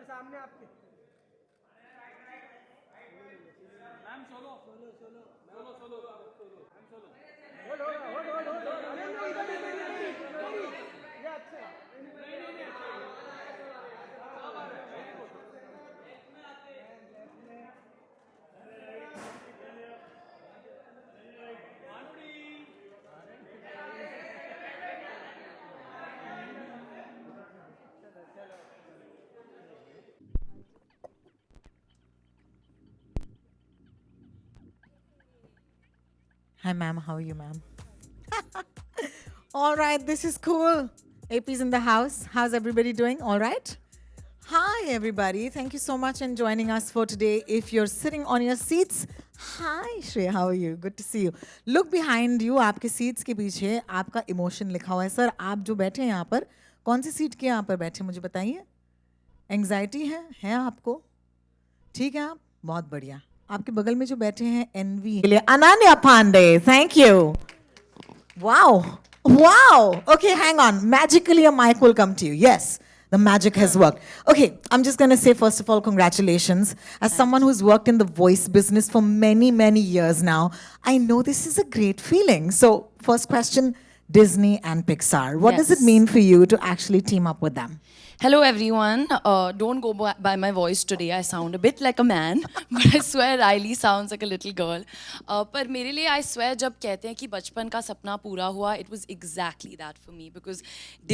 Sir सामने आपके ma'am solo solo solo solo solo solo ma'am solo hold hold hold hold hold अरे नहीं इधर नहीं ये अच्छा Hi, ma'am. How are you, ma'am? All right, this is cool. AP's in the house. How's everybody doing? All right? Hi, everybody. Thank you so much for joining us for today. If you're sitting on your seats, hi, Shreya. How are you? Good to see you. Look behind you. आपके seats के पीछे आपका emotion लिखा हुआ है. Sir, आप जो बैठे हैं यहाँ पर, कौन सी सीट के यहाँ पर बैठे मुझे बताइए. एंग्जाइटी है आपको? ठीक है आप बहुत बढ़िया. आपके बगल में जो बैठे हैं एनवी के लिए Ananya Pandey. Thank you. Wow. Wow. Okay, hang on. Magically, a mic will come to you. Yes, the magic has worked. Okay, I'm just going to say, first of all, congratulations. As someone who's worked in the voice business for many, many years now, I know this is a great feeling. So, first question, Disney and Pixar. What does it Yes. mean for you to actually team up with them? Hello everyone. Don't go by my voice today. I sound a bit like a man, but I swear Riley sounds like a little girl. पर मेरे लिए I swear जब कहते हैं कि बचपन का सपना पूरा हुआ, it was exactly that for me because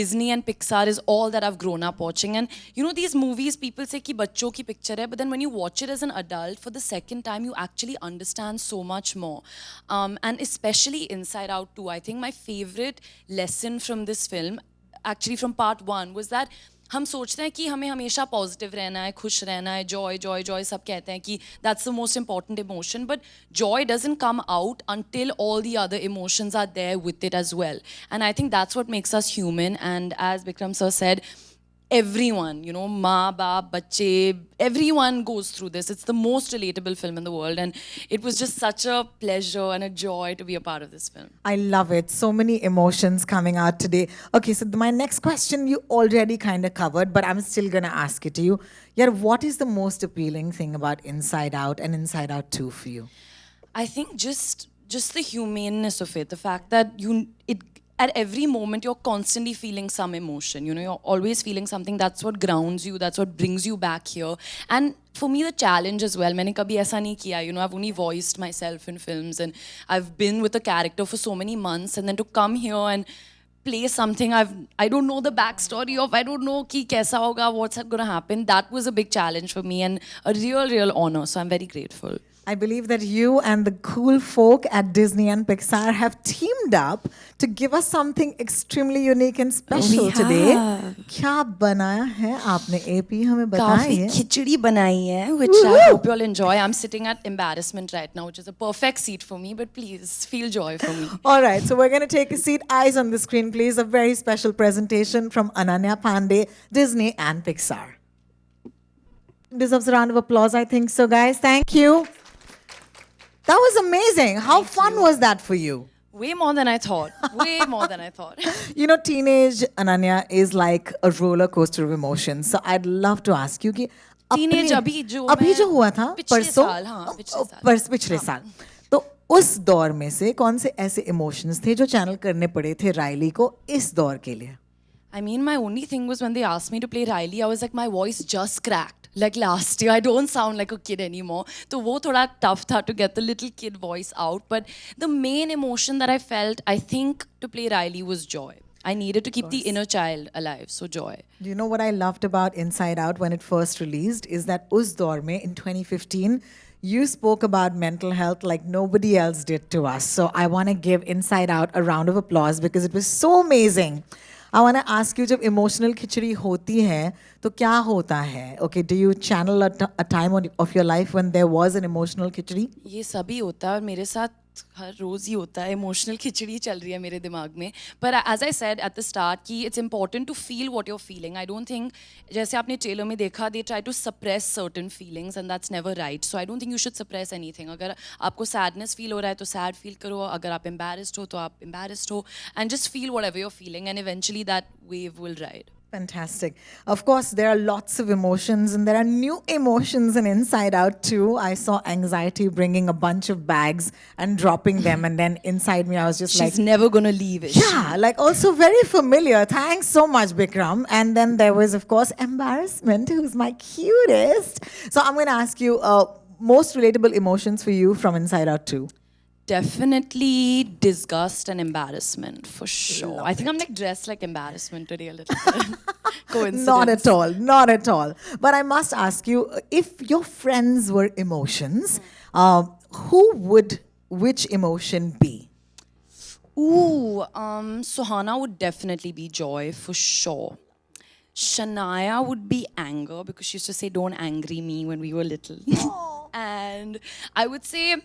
Disney and Pixar is all that I've grown up watching. And you know these movies, people say कि बच्चों की picture है, but then when you watch it as an adult for the second time, you actually understand so much more. And especially Inside Out 2, I think my favorite lesson from this film, actually from part 1, was that हम सोचते हैं कि हमें हमेशा positive रहना है, खुश रहना है, जॉय जॉय जॉय सब कहते हैं कि that's the most important emotion, but Joy doesn't come out until all the other emotions are there with it as well. And I think that's what makes us human. And as Bikram sir said, everyone, you know, maa baap bacche, everyone goes through this. It's the most relatable film in the world, and it was just such a pleasure and a joy to be a part of this film. I love it. So many emotions coming out today. Okay, so my next question you already kind of covered, but I'm still going to ask it to you. Yeah, what is the most appealing thing about Inside Out and Inside Out 2 for you? I think just the humaneness of it, the fact that it at every moment you're constantly feeling some emotion. You know, you're always feeling something. That's what grounds you. That's what brings you back here. And for me, the challenge as well. मैंने कभी ऐसा नहीं किया. You know, I've only voiced myself in films, and I've been with a character for so many months, and then to come here and play something I don't know the backstory of. I don't know कि कैसा होगा, what's going to happen. That was a big challenge for me and a real honor. So I'm very grateful. I believe that you and the cool folk at Disney and Pixar have teamed up to give us something extremely unique and special We today. have. क्या बनाया है आपने AP हमें काफी बताइए. खिचड़ी बनाई है, which I hope you'll enjoy. I'm sitting at embarrassment right now, which is a perfect seat for me, but please feel joy for me. All right, so we're going to take a seat. Eyes on the screen, please. A very special presentation from Ananya Pandey, Disney and Pixar. Deserves a round of applause, I think so, guys. Thank you. That was amazing. How fun was that for you? Way more than I thought. Way more than I thought. You know, teenage Ananya is like a roller coaster of emotions. So I'd love to ask you कि Teenage अपने- अभी अभी जो हुआ था पिछले परसों साल, हाँ, पिछले साल। पिछले साल तो उस दौर में से कौन से ऐसे इमोशंस थे जो चैनल करने पड़े थे राइली को इस दौर के लिए. I mean, my only thing was when they asked me to play Riley, I was like, my voice just cracked. Like last year, I don't sound like a kid anymore. So वो थोड़ा tough था to get the little kid voice out. But the main emotion that I felt, I think, to play Riley was joy. I needed to keep the inner child alive, so joy. Do you know what I loved about Inside Out when it first released is that उस दौर में in 2015 you spoke about mental health like nobody else did to us. So I want to give Inside Out a round of applause because it was so amazing. I want to ask you, जब emotional खिचड़ी होती है तो क्या होता है? Okay, do you channel a time of your life when there was an emotional खिचड़ी? ये सभी होता है और मेरे साथ हर रोज़ ही होता है. इमोशनल खिचड़ी चल रही है मेरे दिमाग में. पर as I said at the start कि it's important to feel what you're feeling. I don't think जैसे आपने ट्रेलर में देखा they try to suppress certain feelings and that's never right. So I don't think you should suppress anything. अगर आपको sadness feel हो रहा है तो सैड फील करो. अगर आप एम्बैरेस्ड हो तो आप एम्बैरेस्ड हो. And just feel whatever you are feeling and eventually that wave will ride. Fantastic. Of course, there are lots of emotions and there are new emotions in Inside Out too. I saw anxiety bringing a bunch of bags and dropping them, and then inside me, I was just She's like, never gonna leave it. yeah, like also very familiar. Thanks so much, Bikram. And then there was, of course, embarrassment, who's my cutest. So I'm going to ask you most relatable emotions for you from Inside Out 2. Definitely disgust and embarrassment for sure. I think I'm like dressed like embarrassment today a little bit. Coincidence. Not at all, not at all. But I must ask you, if your friends were emotions, who would which emotion be? Ooh, Suhana would definitely be joy for sure. Shania would be anger because she used to say, "Don't angry me" when we were little. And I would say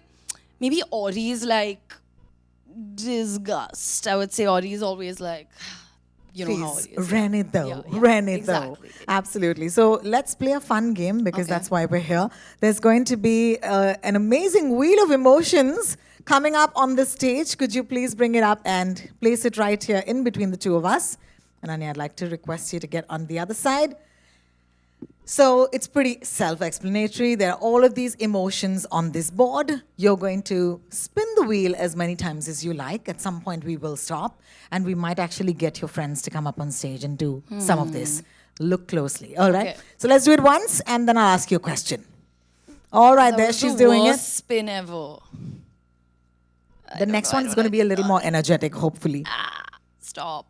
maybe Ori is like disgust. I would say Ori is always like, you know how Please, it is. Renito, Yeah, Renito. exactly. Absolutely. So let's play a fun game because Okay. that's why we're here. There's going to be an amazing wheel of emotions coming up on the stage. Could you please bring it up and place it right here in between the two of us? And Anya, I'd like to request you to get on the other side. So it's pretty self-explanatory. There are all of these emotions on this board. You're going to spin the wheel as many times as you like. At some point, we will stop, and we might actually get your friends to come up on stage and do some of this. Look closely. All right. Okay. So let's do it once, and then I'll ask you a question. All right, That there was she's the doing worst it. spin ever. The next one is going to be a little more energetic, hopefully. Stop.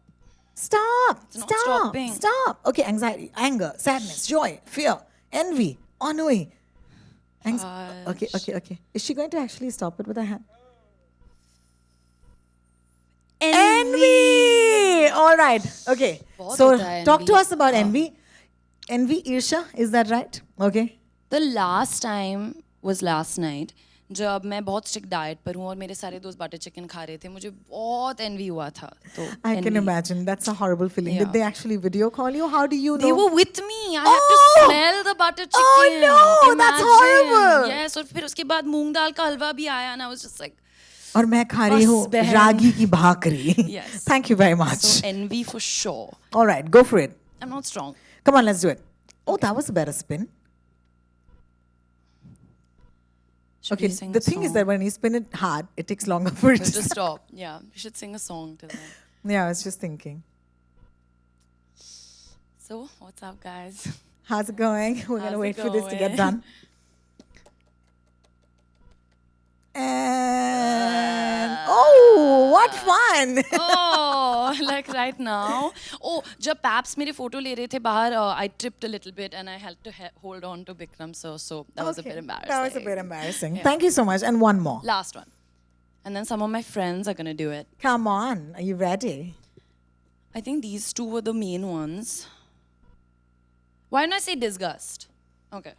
Stop! not Stop! stopping. Stop! Okay, anxiety, anger, sadness, joy, fear, envy, ennui. Okay. Is she going to actually stop it with her hand? Envy! All right. Okay. बहुत So होता है talk to envy. us about envy. Envy, Irsha, is that right? Okay. The last time was last night जब मैं बहुत strict diet पर हूँ और मेरे सारे दोस्त बटर चिकन खा रहे थे मुझे बहुत एनवी हुआ था तो I can envy. imagine. That's a horrible feeling. Did Yeah. they actually video call you? How do you know? They were with me. I had to Oh! smell the butter chicken. Oh, no! That's Imagine. horrible. Yes, और फिर उसके बाद मूंग दाल का हलवा भी आया and I was just like, और मैं खा रही हूँ बस बहन। रागी की भाकरी. Yes. Thank you very much. so envy for sure. All right, go for it. I'm not strong. Come on, let's do it. Oh, that was a better spin. Should Okay, we sing the a thing is song? that when you spin it hard, it takes longer for it We'll to just stop. stop. Yeah, we should sing a song to them. Yeah, I was just thinking. So, what's up, guys? How's it going? We're going How's to it wait for this to get going? done. And oh, what fun! Oh, like right now. Oh, जब Paps मेरे photo ले रहे थे बाहर, I tripped a little bit and I had to hold on to Bikram, so that was a Okay, bit embarrassing. That was a bit embarrassing. Thank you so much. And one more. Last one. And then some of my friends are gonna do it. Come on. Are you ready? I think these two were the main ones. Why didn't I say disgust? Okay.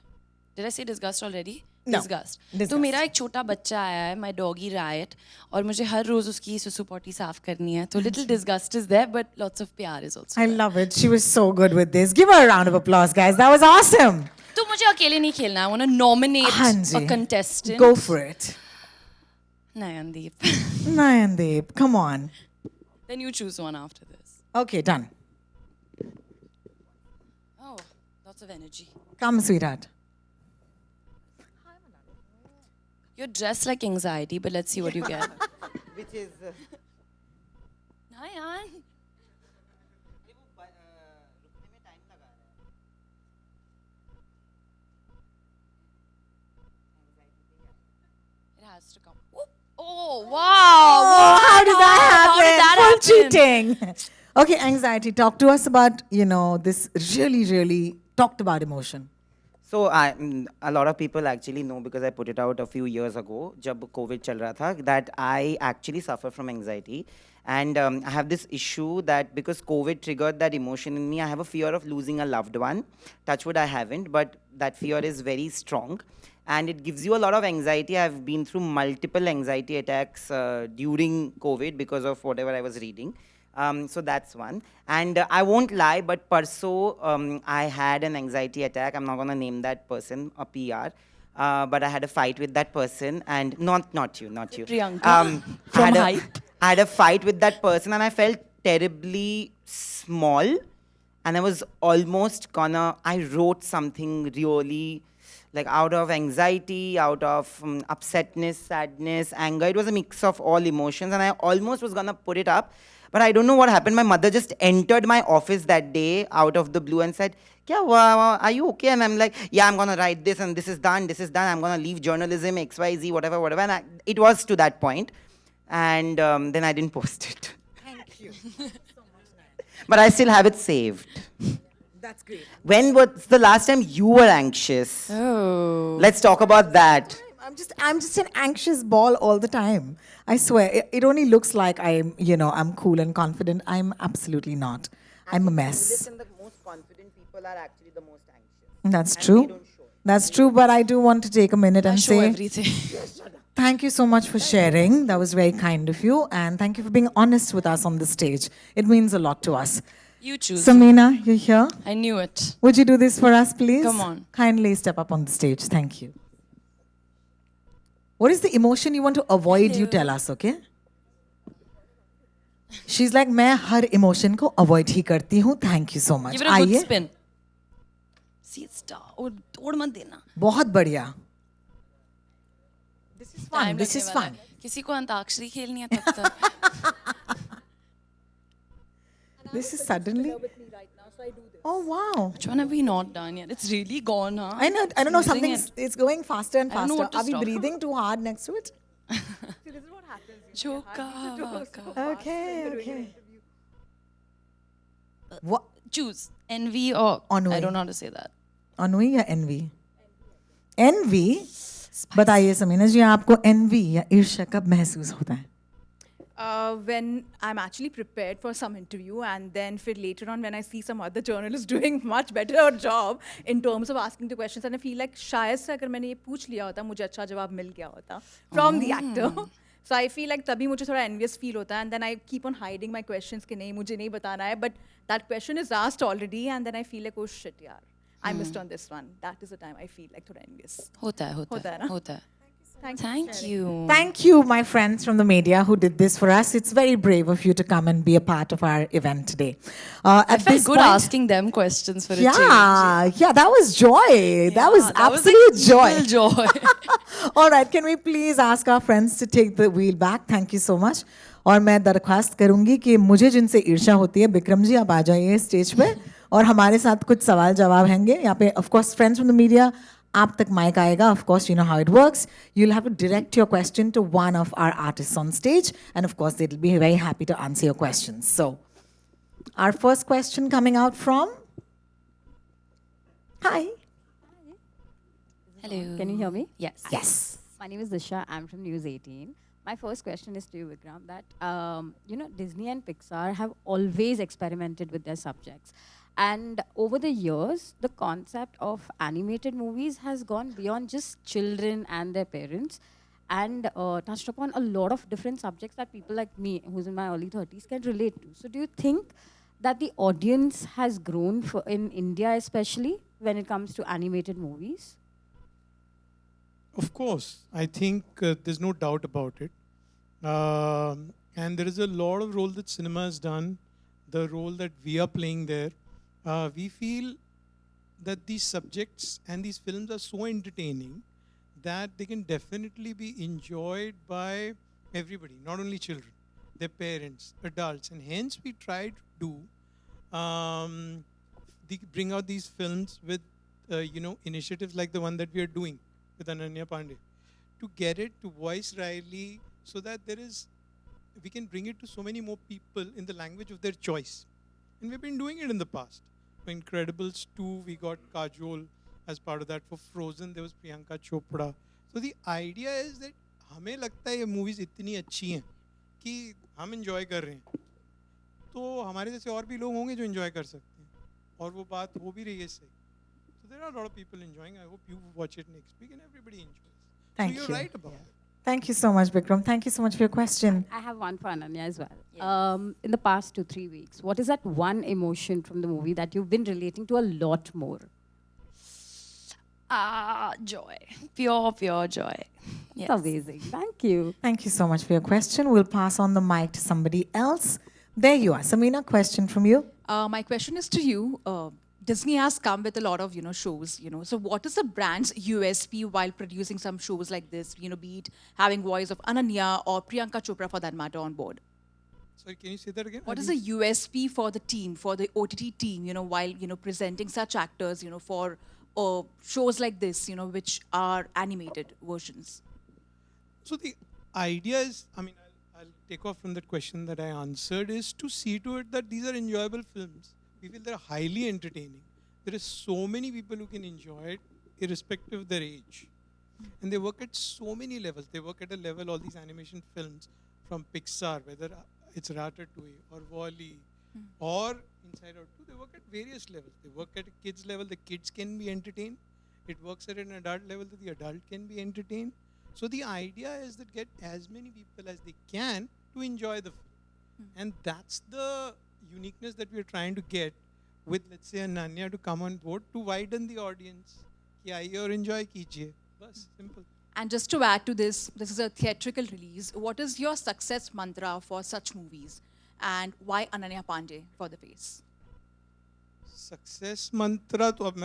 Did I say disgust already? No. Disgust. Disgust. तो मेरा एक छोटा बच्चा आया है, my doggy Riot, और मुझे हर रोज उसकी सुसु पॉटी साफ करनी है. तो little disgust is there, but lots of प्यार is also I there. love it. She was so good with this. Give her a round of applause, guys. That was awesome. तो मुझे अकेले नहीं खेलना. I want to nominate हाँ जी. a contestant. Go for it. Nayandeep. Nayandeep, come on. Then you choose one after this. Okay, done. Oh, lots of energy. Come, sweetheart. You're dressed like anxiety, but let's see what you get. Which is Nayan. It has to come. Whoop. Oh, wow. Oh, how did that happen? How did that Full happen? cheating. Okay, anxiety. Talk to us about, this really, really talked about emotion. So a lot of people actually know because I put it out a few years ago, जब COVID चल रहा था, that I actually suffer from anxiety, and I have this issue that because COVID triggered that emotion in me, I have a fear of losing a loved one. Touchwood, I haven't, but that fear is very strong, and it gives you a lot of anxiety. I've been through multiple anxiety attacks during COVID because of whatever I was reading. So that's one. And I won't lie, but Parso, I had an anxiety attack. I'm not going to name that person, a PR. But I had a fight with that person, and not you. Priyanka I had from a- Hype. I had a fight with that person, and I felt terribly small and I was almost gonna. I wrote something really, like out of anxiety, out of upsetness, sadness, anger. It was a mix of all emotions, and I almost was gonna put it up, but I don't know what happened. My mother just entered my office that day out of the blue and said, "Kya hua? Are you okay?" And I'm like, "Yeah, I'm gonna write this, and this is done. This is done. I'm gonna leave journalism, XYZ, whatever, whatever." And it was to that point, and then I didn't post it. Thank you. But I still have it saved. That's great. When was the last time you were anxious? Oh. Let's talk about that. I'm just an anxious ball all the time. I swear. It only looks like I'm cool and confident. I'm absolutely not. I'm a mess. And the most confident people are actually the most anxious. That's true. That's true, but I do want to take a minute I and show say everything. thank you so much for sharing. That was very kind of you. And thank you for being honest with us on the stage. It means a lot to us. You choose. Samina, you're here. I knew it. Would you do this for us, please? Come on. Kindly step up on the stage. Thank you. What is the emotion you want to avoid? You tell us, okay? She's like, मैं हर emotion को avoid ही करती हूँ. Thank you so much. Give it a good आइए. spin. See, it's और तोड़ मत देना. बहुत बढ़िया. This is fun. Time This लगने is वाला fun. है. किसी को अंताक्षरी खेलनी है तब तक. This is suddenly. Oh wow. Which one have we not done yet? It's really gone, huh? I know. I don't know. Losing Something's. it. It's going faster and I don't know faster. what to Are we stop. breathing too hard next to it? Joka waka. Okay. Okay. What? Choose envy or Ennui. I don't know how to say that. Ennui या envy? Envy. बताइए समीना जी, आपको envy या ईर्ष्या कब महसूस होता है? When I'm actually prepared for some interview, and then for later on when I see some other journalist doing much better job in terms of asking the questions, and I feel like शायद से अगर मैंने ये पूछ लिया होता मुझे अच्छा जवाब मिल गया होता from the actor. So I feel like तभी मुझे थोड़ा envious feel होता है, and then I keep on hiding my questions कि नहीं मुझे नहीं बताना है, but that question is asked already, and then I feel like oh shit यार I missed on this one. That is the time I feel like थोड़ा envious. होता है होता है ना? होता है. Thank Thank you. Thank you, my friends from the media who did this for us. It's very brave of you to come and be a part of our event today. I At felt this good point, asking them questions for a change. yeah, that was joy. That was Yeah, absolute like joy. evil joy. All right, can we please ask our friends to take the wheel back? Thank you so much. और मैं दरख्वास्त करूंगी कि मुझे जिनसे ईर्ष्या होती है, विक्रम जी आप आ जाइए स्टेज पे और हमारे साथ कुछ सवाल जवाब होंगे यहाँ पे. Of course, friends from the media, आप तक माइक आएगा. Of course, you know how it works. You'll have to direct your question to one of our artists on stage, and of course, they'll be very happy to answer your questions. So, our first question coming out from. Hi. Hello. Can you hear me? Yes. Yes. My name is Disha. I'm from News 18. My first question is to you, Vikram, that Disney and Pixar have always experimented with their subjects. And over the years, the concept of animated movies has gone beyond just children and their parents and touched upon a lot of different subjects that people like me, who's in my early 30s, can relate to. So do you think that the audience has grown in India especially when it comes to animated movies? Of course, I think there's no doubt about it. And there is a lot of role that cinema has done, the role that we are playing there. We feel that these subjects and these films are so entertaining that they can definitely be enjoyed by everybody, not only children, their parents, adults. And hence we try to do, bring out these films with, initiatives like the one that we are doing with Ananya Pandey, to get it to voice Riley so that we can bring it to so many more people in the language of their choice. And we've been doing it in the past. For Incredibles 2, we got Kajol as part of that. For Frozen, there was Priyanka Chopra. So the idea is that हमें लगता है ये movies इतनी अच्छी हैं कि हम enjoy कर रहे हैं. तो हमारे जैसे और भी लोग होंगे जो enjoy कर सकते हैं. और वो बात हो भी रही है सही. So there are a lot of people enjoying. I hope you watch it next week and everybody enjoys. Thank so you're you. right about it. Thank you so much, Vikram. Thank you so much for your question. I have one for Ananya as well. In the past 2-3 weeks, what is that one emotion from the movie that you've been relating to a lot more? Joy. Pure joy. Yes. It's amazing. Thank you. Thank you so much for your question. We'll pass on the mic to somebody else. There you are. Samina, question from you. My question is to you. Disney has come with a lot of shows. So what is the brand's USP while producing some shows like this? Be it having voice of Ananya or Priyanka Chopra for that matter on board. Sorry, can you say that again? What is the USP for the team, for the OTT team? While presenting such actors, for shows like this, which are animated versions. So the idea is, I mean, I'll take off from that question that I answered, is to see to it that these are enjoyable films. We feel they're highly entertaining. There are so many people who can enjoy it, irrespective of their age. And they work at so many levels. They work at a level, all these animation films from Pixar, whether it's Ratatouille or Wall-E or Inside Out 2, they work at various levels. They work at a kid's level, the kids can be entertained. It works at an adult level, that the adult can be entertained. So the idea is that get as many people as they can to enjoy the film. And that's the uniqueness that we're trying to get with, let's say, Ananya to come on board to widen the audience. Ki aaiye aur enjoy kijiye. Bas, simple. And just to add to this is a theatrical release. What is your success mantra for such movies? And why Ananya Pandey for the face? Success mantra तो अब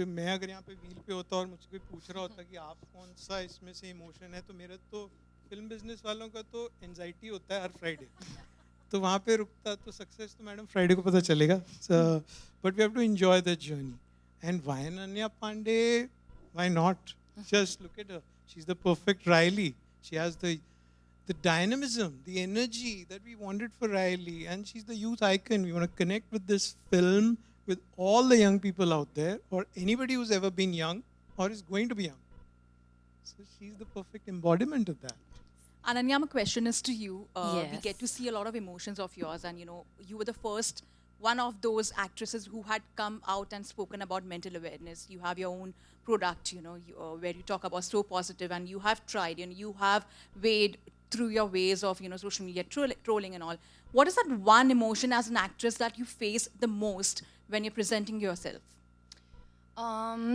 मैं अगर यहाँ पे wheel पे होता और मुझसे कोई पूछ रहा होता कि आप कौन सा इसमें से इमोशन है, तो मेरा तो फिल्म बिजनेस वालों का तो एंजाइटी होता है हर फ्राइडे, तो वहाँ पे रुकता, तो सक्सेस तो मैडम फ्राइडे को पता चलेगा. But we have to enjoy that journey. And why Ananya Pandey, why not? Just look at her, she is the perfect rally. शी हैज the dynamism, the energy that we wanted for Riley, and she's the youth icon. We want to connect with this film with all the young people out there, or anybody who's ever been young or is going to be young. So she's the perfect embodiment of that. Ananya, my question is to you. We Yes. get to see a lot of emotions of yours, and you were the first one of those actresses who had come out and spoken about mental awareness. You have your own product, where you talk about So Positive, and you have tried, you have weighed through your ways of social media trolling and all. What is that one emotion as an actress that you face the most when you're presenting yourself?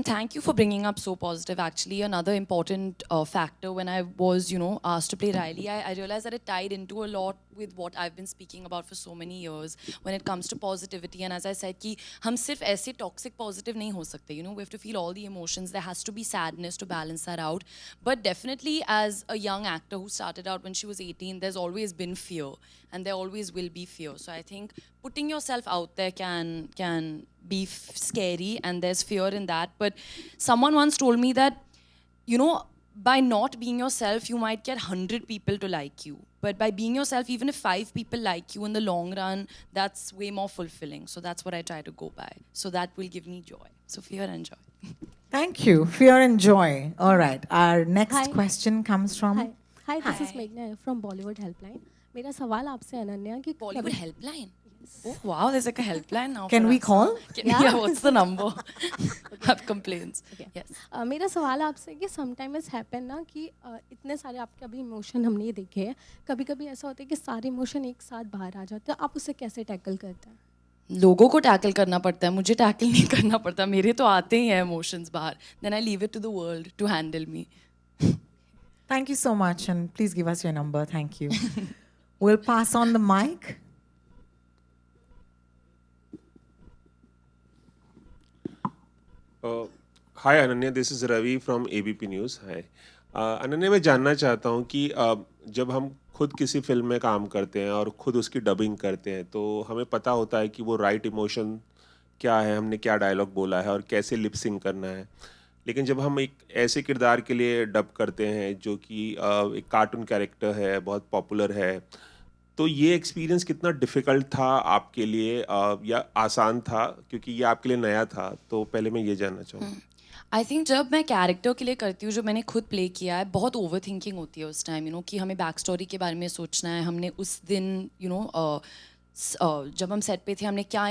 Thank you for bringing up So Positive. Actually, another important factor when I was, asked to play Riley, I realized that it tied into a lot with what I've been speaking about for so many years when it comes to positivity. And as I said, कि हम सिर्फ ऐसे toxic positive नहीं हो सकते. We have to feel all the emotions. There has to be sadness to balance that out. But definitely, as a young actor who started out when she was 18, there's always been fear, and there always will be fear. So I think putting yourself out there can be scary, and there's fear in that. But someone once told me that, by not being yourself, you might get 100 people to like you. But by being yourself, even if 5 people like you in the long run, that's way more fulfilling. So that's what I try to go by. So that will give me joy. So fear and joy. Thank you. Fear and joy. All right. Our next Hi. question comes from. Hi, this is Hi. Meghna from Bollywood Helpline. मेरा सवाल आपसे अनन्या कि Bollywood helpline. Oh wow, there's like a helpline now. Can for we us. call? Yeah, what's the number? Have complaints. Okay. Yes. मेरा सवाल आपसे कि sometimes happen ना कि इतने सारे आपके अभी इमोशन हमने देखे हैं, कभी कभी ऐसा होता है कि सारे इमोशन एक साथ बाहर आ जाते हैं, आप उसे कैसे टैकल करते हैं? लोगों को टैकल करना पड़ता है, मुझे टैकल नहीं करना पड़ता, मेरे तो आते ही हैं इमोशंस बाहर. Then I leave it to the world to handle me. Thank you so much, and please give us your number. Thank you. We'll pass on the mic. Hi Ananya, this is Ravi from ABP News. Hi. Ananya, मैं जानना चाहता हूँ कि जब हम खुद किसी film में काम करते हैं और खुद उसकी डबिंग करते हैं, तो हमें पता होता है कि वो राइट इमोशन क्या है, हमने क्या डायलॉग बोला है और कैसे लिप सिंक करना है. लेकिन जब हम एक ऐसे किरदार के लिए डब करते हैं जो कि एक कार्टून कैरेक्टर है, बहुत पॉपुलर है, तो ये एक्सपीरियंस कितना डिफ़िकल्ट था आपके लिए या आसान था, क्योंकि ये आपके लिए नया था? तो पहले मैं ये जानना चाहूँगा. आई थिंक जब मैं कैरेक्टर के लिए करती हूँ, जो मैंने खुद प्ले किया है, बहुत ओवर थिंकिंग होती है उस टाइम, कि हमें बैक स्टोरी के बारे में सोचना है. हमने उस दिन जब हम सेट पे थे, हमने क्या